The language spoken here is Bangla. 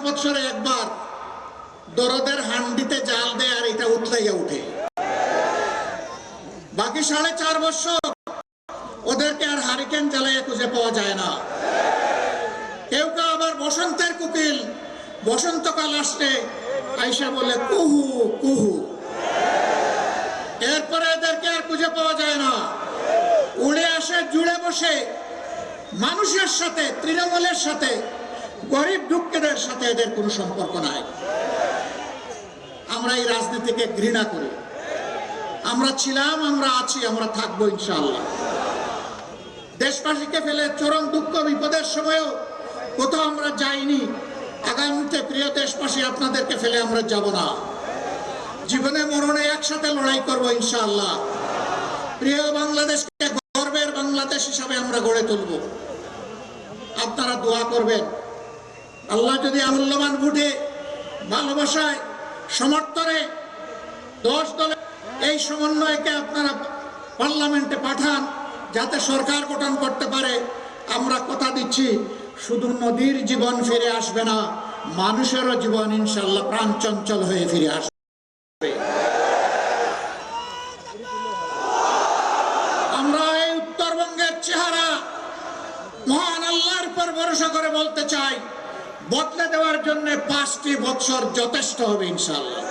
বছরে একবার দরদের হান্ডিতে জাল দেয় আর এটা উতলাইয়া উঠে। বাকি 4.5 বছর ওদেরকে আর হারিকেন জ্বালাইয়া খুঁজে পাওয়া যায় না। কেউ কেউ আবার বসন্তের কোকিল বসন্তকাল আসলে আইসা বলে কুহু কুহু, এরপরে এদেরকে আর খুঁজে পাওয়া যায় না। উড়ে আসে জুড়ে বসে মানুষের সাথে, তৃণমূলের সাথে, গরিব দুঃখীদের সাথে এদের কোনো সম্পর্ক নাই। আমরা এই রাজনীতিকে ঘৃণা করি। আমরা ছিলাম, আমরা আছি, আমরা থাকবো ইনশাআল্লাহ। দেশবাসীকে ফেলে চরম দুঃখ বিপদের সময়ও কোথাও আমরা যাইনি। আগামীতে প্রিয় দেশবাসী, আপনাদেরকে ফেলে আমরা যাব না। জীবনে মরণে একসাথে লড়াই করবো ইনশাআল্লাহ। প্রিয় বাংলাদেশকে গর্বের বাংলাদেশ হিসাবে আমরা গড়ে তুলব। আপনারা দোয়া করবেন। আল্লাহ যদি মূল্যবান ভোটে, ভালোবাসায়, সমর্থনে 10 দলের এই সমন্বয়কে আপনারা পার্লামেন্টে পাঠান, যাতে সরকার গঠন করতে পারে। আমরা কথা দিচ্ছি, শুধু নদীর জীবন ফিরে আসবে না, মানুষেরও জীবন ইনশাআল্লাহ প্রাণ চঞ্চল হয়ে ফিরে আসবে। আমরা এই উত্তরবঙ্গের চেহারা মহান আল্লাহর উপর ভরসা করে বলতে চাই, বদলে দেওয়ার জন্য 5টি বছর যথেষ্ট হবে ইনশাআল্লাহ।